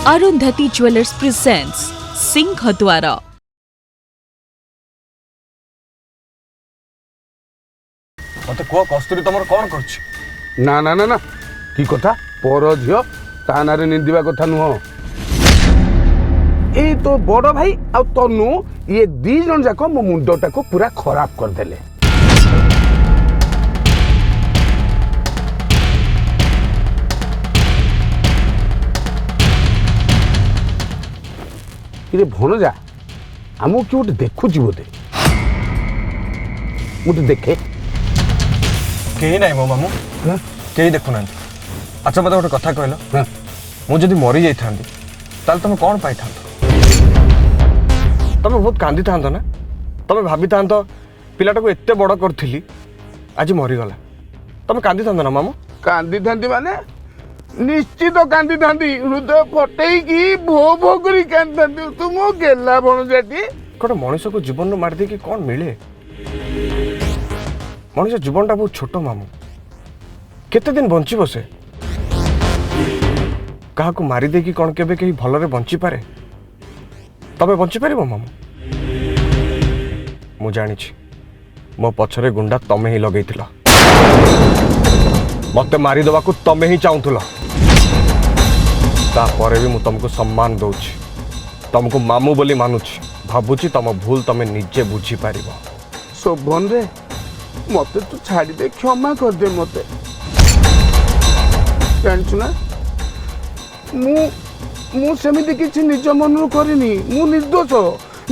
Arundhati jewellers presents सिंहद्वार। मत कह कस्तूरी तुम कौन कर? ना ना ना ना की कथा पर झियो ता नारे निंदिबा कथा नुह। ए तो बड़ भाई आ तनु ये दी जन जाक मो मुंडटा को पूरा खराब कर देले। इरे भणजा आमको किए गोटे देखुची बोधे मुझे देखे कहीं ना मो मामू कहीं देखुना। अच्छा मत गोटे कथा कहल मुझे मरी जाता तुम कौन पाई था? तुम बहुत कांदी था ना? तुम भाभी था पिलाटा को एत बड़ करी आज मरीगला तुम कांदी था ना मामू? कांदी था माने निश्चित कांदी था हृदय फटे कि भो भो कर कांदी था तुम गेला भणजाटी। गोटे मनीष को जीवन मारदे कि कौन मिले? मनीष जीवनटा बहुत छोट मामू केते दिन बंचब से क्या मारिदे कि कौन केबे कहीं भलरे बंची पारे? तबे बंची पार मामू? मु जानी मो पछरे गुंडा तमे ही लगे मत मारिदेवा को तमे ही चाहूल तापर भी मुझे तुमको सम्मान दौची तुमको मामू बोली मानुची भावुची तुम भूल तुम निजे बुझी पार। शोभन रे मत तू छाड़ी दे क्षमा कर दे मते जानछु ना मु सेमिति किछि निज मनरु करिनी मु निर्दोष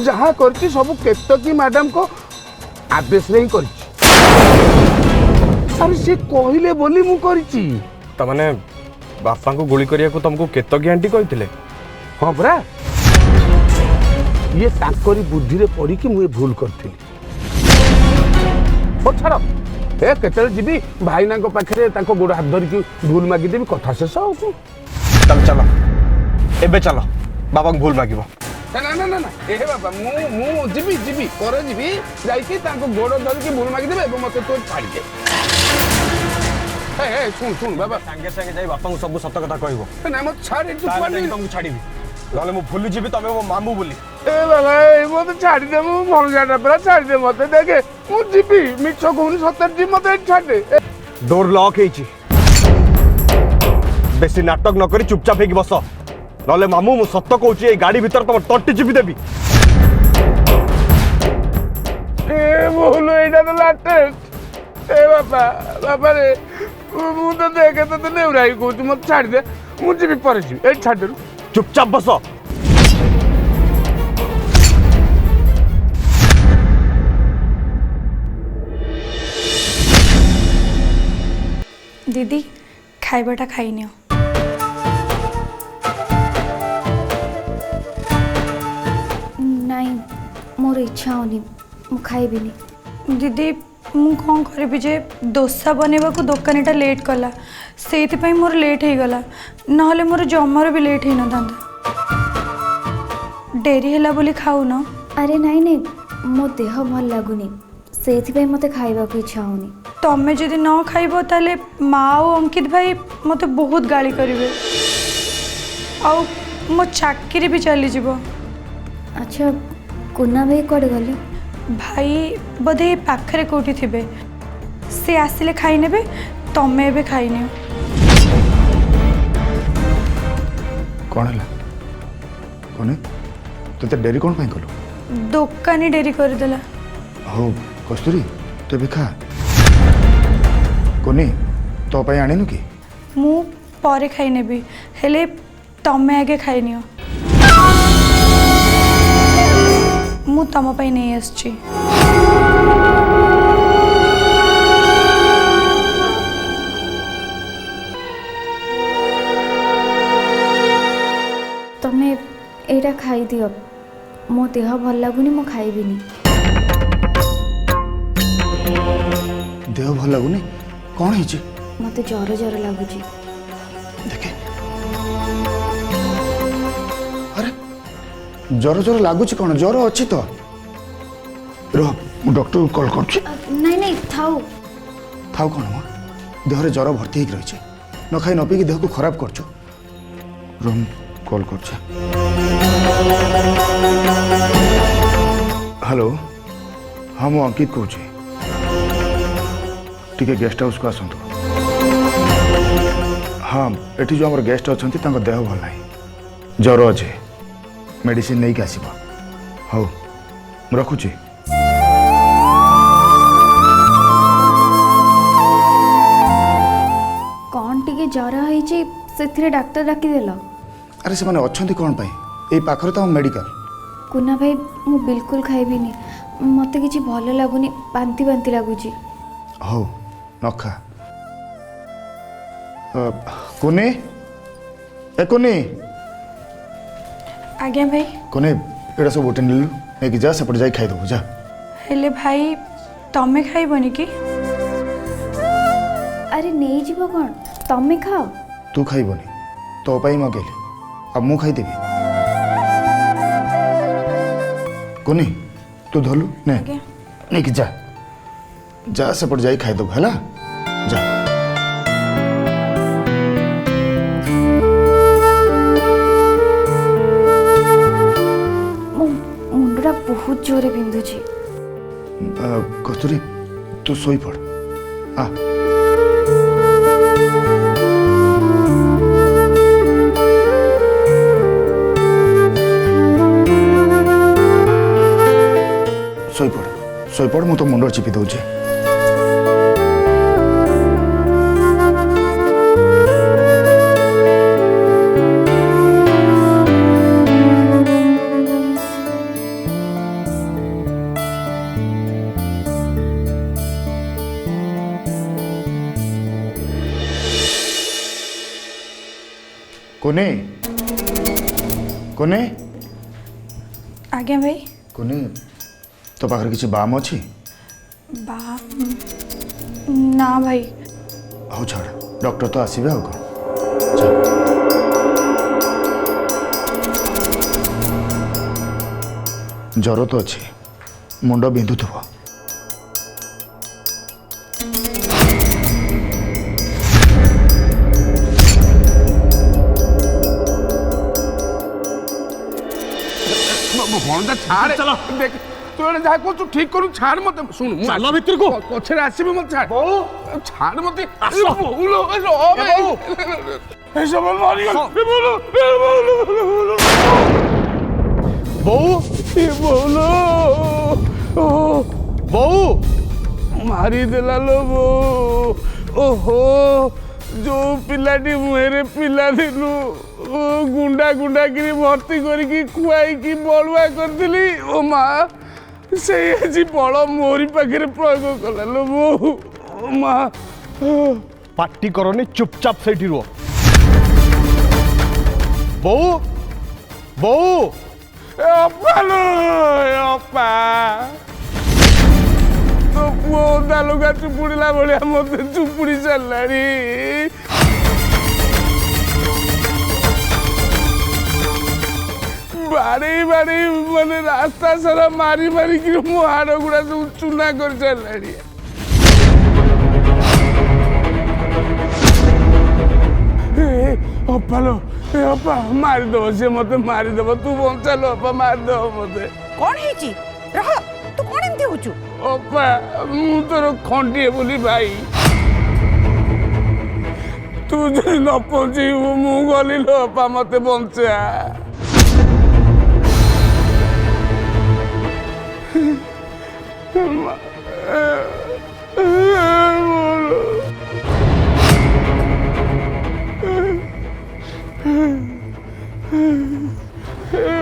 जहाँ करछि सब केतकी मैडम को आदेश रे ही करछि। अरे से कहिले बोली मु करछि त माने बापा को गोली करिया को तुमको केतकी आंटी कहिथिले? हां बरा ये ताकरी बुद्धि रे पड़ी कि मु भूल करथिली। ओ छाड़ ए केतल जीबी भाईना को पाखरे ताको गोड़ हाथ धरि कि भूल मागी देबी कथा शेष हो। चल चलो एबे चलो बाबा को भूल मागिबो। ना ना ना ना ए बाबा मु जीबी जीबी करे जीबी जाई कि ताको गोड़ धरि कि भूल मागी देबे एबे मते तो छाड़ी दे। ए सुन सुन बाबा संगे संगे जाई बापा को सब सत कथा कहबो। ना मत छाड़ी तू पानी तुमको छाड़ीबी नले मु भूली जीबी तमे मो मामू बोली। ए बाबा ए मते छाड़ी दे मु मन जाटा पूरा छाड़ी दे मते देखे मु जीबी मिछ कहूनी सतर जी मते छाड़ दे। डोर लॉक हेची बेसी नाटक न करी चुपचाप हेकी बस नले मामू मु सत्य कहूची ए गाड़ी भीतर तुम टट्टी जीबी देबी। ए बोलो एटा तो लाटेस्ट। ए बाबा बाबा रे मु तो देखे तो नेउराई कहूची मत छाड़ दे मु जीबी पर जीबी ए छाड़ दे चुपचाप बस। दीदी खाइबाटा खाइनियो। नहीं मोर इच्छा होनी मु खाइबिनी। दीदी मु कौन करी जे डोसा बनवा को दुकानीटा लेट कला से मोर लेट हो गला नहले मोर जमार भी लेट होना था। डेरी है बोली खाऊ न? अरे नहीं नहीं मो देह भल लगुनी से मते खाइबा को इच्छा होनी। तमें जदि न खाइब ताले माँ और अंकित भाई मते बहुत गाली करेंगे आउ मो चाकरी भी चली जीवो। अच्छा कुना भाई कड़े गले? भाई बोधे पाखरे कोठी थिबे से आसिले खाई नेबे तमें भी खाई नियो। कौन है कौन तो डेरी कौन पाई कलु? दुकानी डेरी कर देला। हो कस्तूरी तो भी खा कोनी तो पाई आने कि मु परे खाई नेबी हेले तमें आगे खाई नियो। मु तम पाई नहीं आसची। तमें एटा खाई दियो मो देह भल लगुनी मो खाइबिनी। देह भल लगुनी कौन है? मते जर जर लगुची। देखे अरे जर जर लगुच कौन जर अच्छी तो रह मु डॉक्टर को कॉल कर। नहीं नहीं थाऊ थाऊ कौन मो देहरे जर भर्ती हो रही न खाई न पीकी देह को खराब कर कॉल कर। हेलो हाँ मु अंकित कहूँ टी गेस्ट हाउस को आसतु। हाँ एटी जो आम गेस्ट अच्छा देह भल ना ज्वर अच्छे मेडिसिन नहीं आसब। हौ रखुची। कौन टिके जर होइछि से डाक्टर डाकिदेल? अरे से माने अच्छी कौन पाई यही पाखरे तो मेडिकल। कुना भाई मु बिल्कुल खाइबिनी मते किछि भल लागुनी बांती बांती लागुछि। हौ न खा। कोने ए कोने आज्ञा भाई। कोने एटा सब उठे नेलु नेकी जा सेपट जाई खाई दो जा। हेले भाई तमे खाइबनी कि? अरे नहीं जीव कौन तमे खाओ। तू खाइबनी तो पाई मगेली अब मु खाईदेवी। कोनी तू धलु ने नेकी जा जा सेपट जाई खाई दो हैला जा। मुंडा बहुत जोरे बिंदुची। कस्तूरी तू सोई पड़ आ। सोई पड़ मु तो मुंड चिपी दौची। कोने कोने आज्ञा भाई। कोने तो पाखरे किसी बाम अच्छी? बाम ना भाई। हौ छाड़ डॉक्टर तो आसबे आउ कौन। ज्वर तो अच्छी मुंड बिंधुथुव। भणजा छाड़ चलो देख तू एने जा को तू ठीक करू छाड़ मत सुन चलो भीतर को पछरे आसीबे मत छाड़ बहु छाड़ मत बहु लो रो ए सब मारी गल बहु ए बोलो बहु मारी देला लो बहु ओहो जो पिलाटी मुहेरे पिला दिलु गुंडा गुंडा गिरी भर्ती करके खुआई की बलुआ करदिली ओ माँ से आज बल मोरी पाखे प्रयोग कला लो बो ओ माँ पार्टी करनी चुपचाप से रुह। बहु बहु अपा लो अपा तो पुओ दालुगा चुपुड़िला भलिया मते चुपुड़ी चलानी बाड़ी बाड़ी माने रास्ता सारा मारी मारी कि मो हाड़ गुड़ा सब चूना कर चलानी। अपा लो अपा मारी दब से मते मारी दब तू बंचा लो अपा मारी दब मते। कौन है रह तू कौन एमती होचु? अपा मु तोर खंडिए बोली भाई तू जो न पहुंची मु गली लो अपा मते बंचा।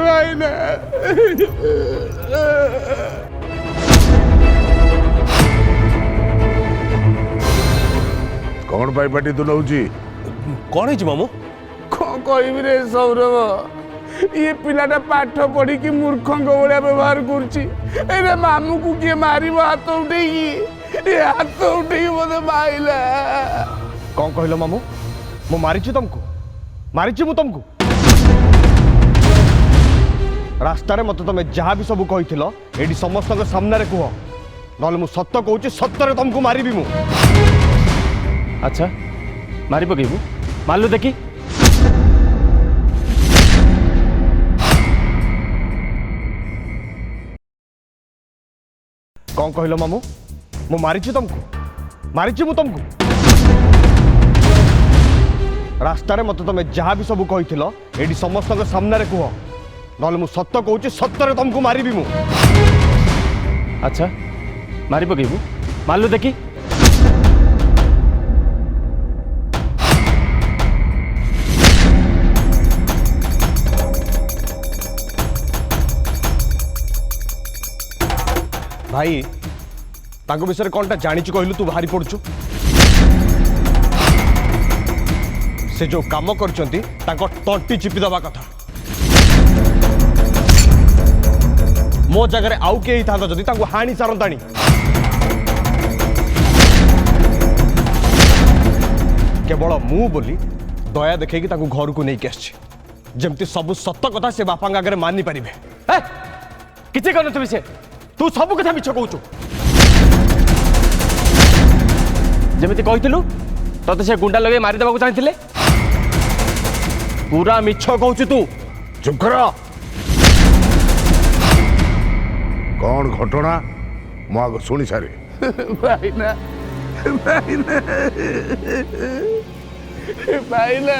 भाई ना कौन भाई पार्टी तू नौची कौन है मामू? कौन कहबी रे सौरभ ये पिलाटा पाठ पढ़ी कि मूर्ख भाया व्यवहार कर मामू को किए मार हाथ उठे हाथ उठे मत माइला। कौन कहल मामू? मु मारी तुमको मारी मु तुमको रास्तार मत तुम जहाँ भी सब कही ये समस्त सामने कह ना मु सत कहूँ सत्तर तुमको मारी मु। अच्छा मारी पकेबू मारलु देखी कौन कहलो मामू मु मारिची तुमको मारिची मु तुमको रास्तार मत तुम जहाँ भी सब कही ये समस्त सामने कह ना मु सत्य कहूँ सत्य तुमको मारिबी मु अच्छा मारि पकेबू मारलु देखी भाई तांको विषय कौन टा जानिचु कहलु तू बाहरी पड़छु से जो काम करचंती तांको तंटी चिपी दबा कथा मो जगह आउ के था जदि तांको हाणी सारंताणी केवल मु बोली दया देखैकी तांको घर को नहीं आछि जेमती सब सत्य कथा से बापा आगे मानि पारिबे किछि करन तू से तू सब कथा मिछ कहूचु जेमिति कहिथिलु तते से गुंडा लगे मारि देबाकू चाहथिले पूरा मिछ कहूचु तू चुप कर कौन घटना मु आग शुणी सारे भाईना भाईना भाईना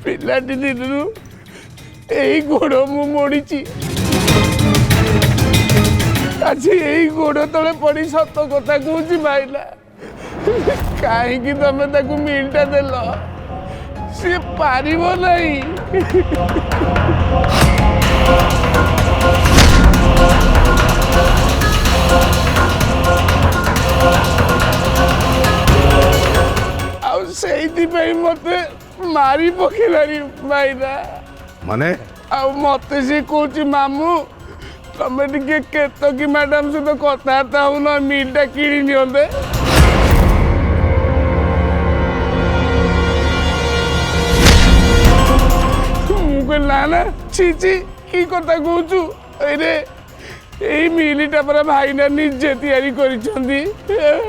पिलाटी दिनरू यही गोड़ मु मोड़ी आज यही गोड़ तले पड़ी सत कथा कहूँ भाईना कहीं तमे ताकू मिलटा देल सी पारिब नहीं से मते मारी पकेलारी भाईना माने मते से कहूँ मामू तमे टिके केतकी मैडम सहित कथबार्ता हो ना मिलटा किणी नियंते मुझे ना ना छी छी की कथा कहूँ अरे यही मिलटा पर भाईना निजे तैयारी करिसेंती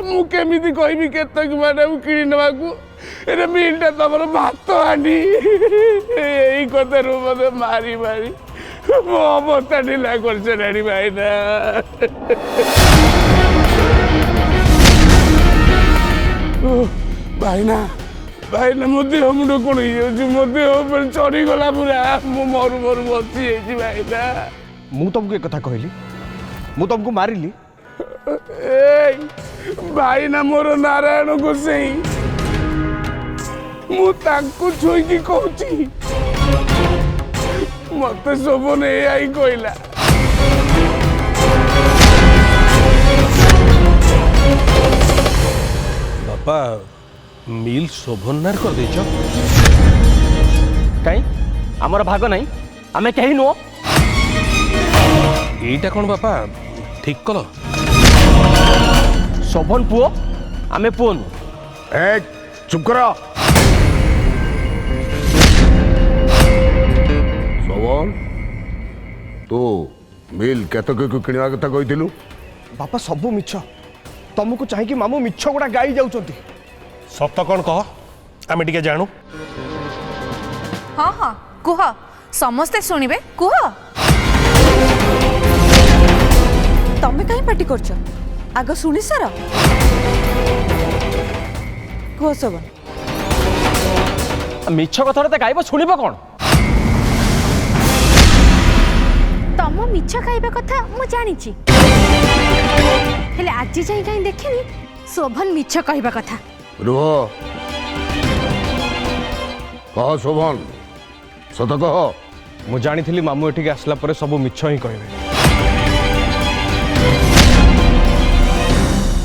मु केमिति कहबी केतकी मैडम किणी नबाकू अरे मिलटा तमर भात हांडी यही कथा रू मते मारी मारी मो अवस्था ढिला करछे भाईना भाईना भाईना मो देह मुंड कौन हो मो देह पर चढ़ी गला पूरा मो मरु मरु बची भाईना मु तुमको एक कथा कहली मु तुमको मारिली भाईना मोर नारायण गोसाई मु तांको छुईकी कहूची मत शोभन आई कहला बापा मिल शोभनार कर देछ कहीं आमर भाग नहीं आमे कहीं नुह एटा कौन बापा ठीक कल शोभन पुओ आमे पुओ नु ए चुप कर शोभन तू मिल केतक को किणवा कथा कहिथिलु बापा सबू मिछ तुमको चाहिए मामू मिछ गुड़ा गाई जाउछंती सत कौन कह आमे टिके जानू हाँ हाँ कुह समस्ते शुणिबे कुह तमे कहीं पार्टी करछ आग शुणी सार कुह शोभन मिछ कथा तो गाइब शुणिब कौन तम मिछ खाइबा कथा मु जानिची हेले आज जाई कहीं देखिनी शोभन मिछ कहबा कथा रुह कह शोभन सत कह मु जानी मामू एठिक आसला पर सब मिछ ही कहबे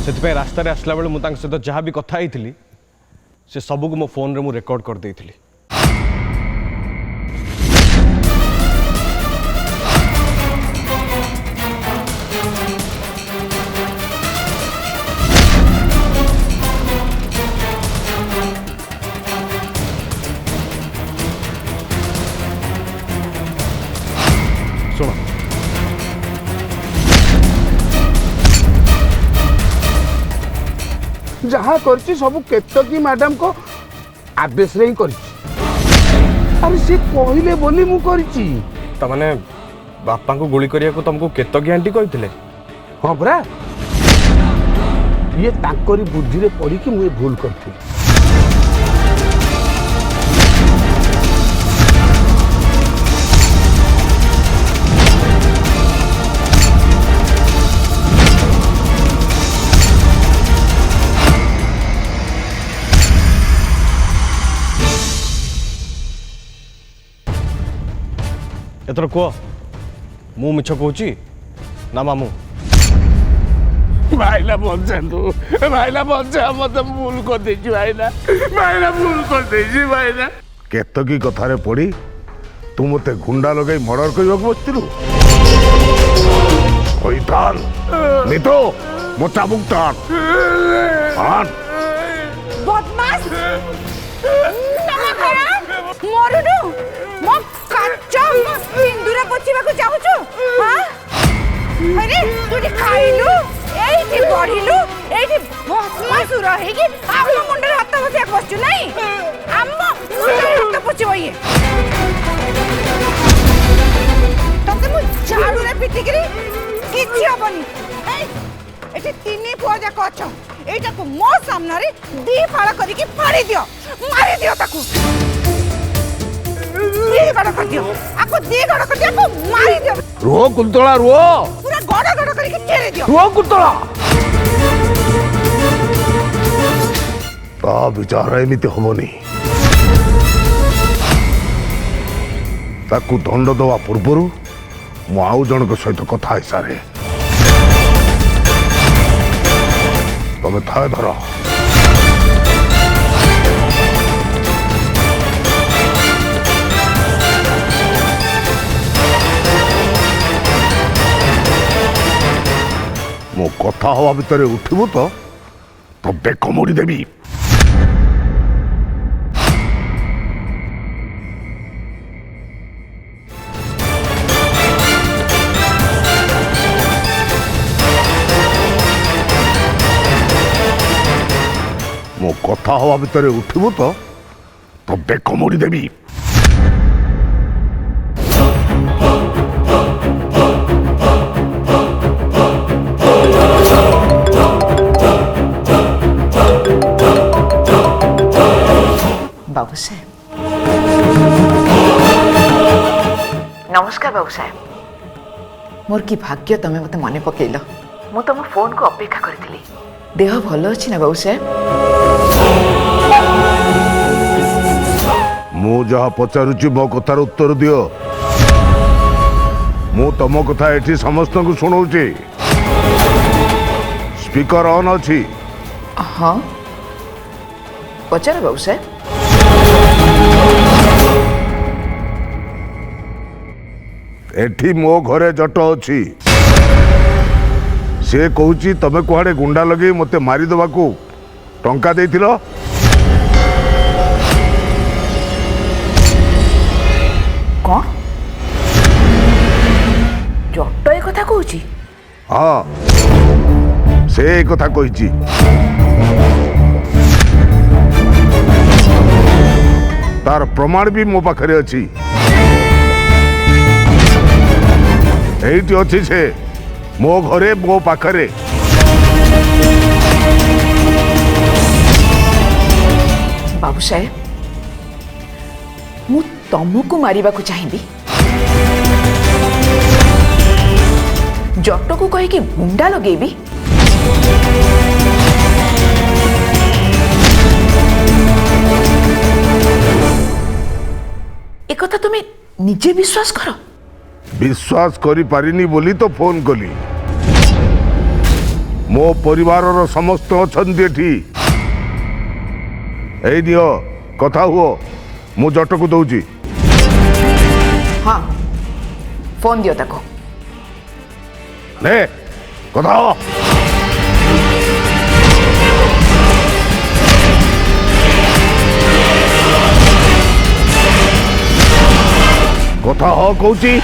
से रास्तार आसला बेले मुझे सहित जहाँ भी कथा ही से सबको मो फोन रे मु रेकॉर्ड कर देइथिली सुनो जहाँ करची सब केतकी मैडम को आदेश रे ही करची अरे से कहले बोली मु करची तमाने बापा को गोली करिया को तुमको केतकी आंटी कहथिले हाँ परा ये ताकरी बुद्धि रे पड़ी कि मुझे भूल करती। एथर कह मु मिछ कहूची ना मामू भाईला बचातु भाईला बचा मत भूल कर देछि भाईला भाईला भूल कर देछि भाईला केतकी कथारे पड़ी तू मते गुंडा लगे मर्डर करबा बसतिलु ओइतान नितो मोटा बुक्तान आन बदमाश मरुडु मो काचा सिंदूर पोछिबा को चाहूछु हां अरे तू खाइलु एठी बढिलु एठी भस्मासुर हेगी आम मुंडे हाथ बसिया बसछु नहीं आम मुंडे हाथ पोछिबो ये तमते मु झाड़ू रे पिटिकरी किछि हबनी एठी तीनी पुआ जा कछ एटा को मो सामने रे दी फाळा करी की फाड़ी दियो मारी दियो ताकू दी गड़ कर दियो आपको दी गड़ कर दियो आपको मारी दियो रो कुंतला रो पूरा गड़ गड़ करके चेरे दियो रो कुंतला ता विचार एमिति हमनी ताकू दंड दवा पूर्वरु मु आउ जणक सहित कथा हिसारे तमे थाए धर मो कथा हवा भितर उठिबु तो बेक मोड़ी देवी मो कथा हवा भितर उठिबु तो बेक मोड़ी देवी बाबू साहेब नमस्कार बाबू साहेब मोर की भाग्य तमे मते मने पकेइल मु तुम फोन को अपेक्षा करथिली देह भलो अछि ना बाबू साहेब मु जहा पचारुची मो कथार उत्तर दियो मु तम कथा एठी समस्त को सुनौची स्पीकर ऑन अछि हाँ पचार बाबू साहेब एठी मो घरे जट अछि से कहूची तमे कुआडे गुंडा लगे मते मारी दबा को टंका देथिलो कौन जट ए कथा कहूची हाँ से ए कथा कहिची तार प्रमाण भी मो पाखरे अछि एठी अछि से मो घरे मो पाखरे बाबू साहेब मु तमको मारिबा को चाहिबी जट को कहे कि गुंडा लगेबी एक कथा तुम्हें निजे विश्वास करो विश्वास करी पारिनी बोली तो फोन कली मो परिवार रो समस्त अछंती एठी ए दियो कथा हुओ मु जट को दउची हाँ फोन दियो ताको ले कथा हो कथा हो कहूची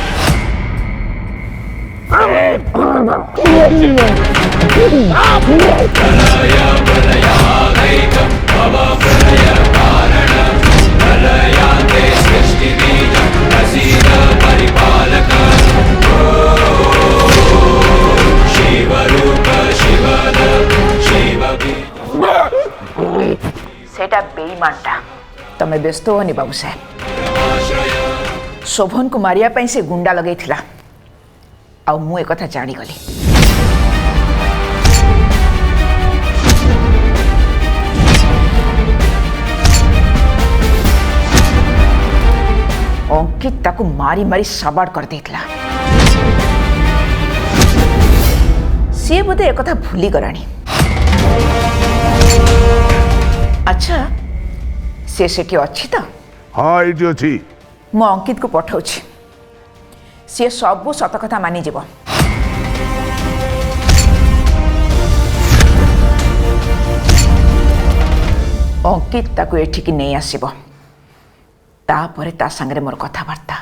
शिवरूप शिवद शिव रिमांडटा तमे व्यस्त होनी बाबू साहेब शोभन को मारिया से गुंडा लगे आ मु एक कथा जानीगली अंकित ताकू मारी मारी सबाड़ कर देथिला सी बोधे एक कथा भूली गलानी अच्छा से सेठी अच्छी तो हाँ ये अच्छी मु अंकित को पठाऊँ सी सबू सत कथा मानिज अंकित ताकू एठिकी नहीं आसीबो तापरे ता संगे मोर कथबार्ता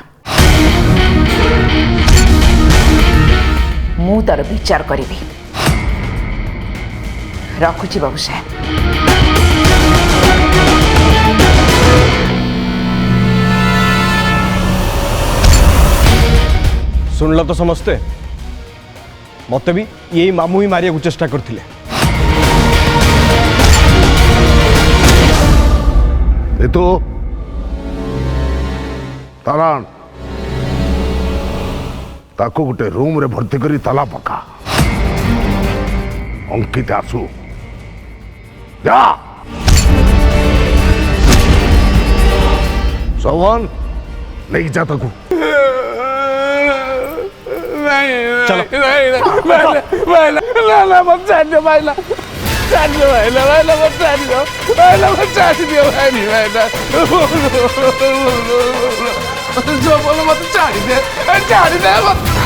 मु तार विचार करी रखुची बाबू साहेब सुनल तो समस्ते मत भी यही मामू ही मारिया को चेष्टा करते तो तालान ताको गोटे रूम रे भर्ती करी ताला पका अंकित आसू जा सवन नहीं जा ताकू चलो मत जान दो भाईला जान दो भाईला मत जान दो मत जान दो भाईला जो बोलो मत जान दे मत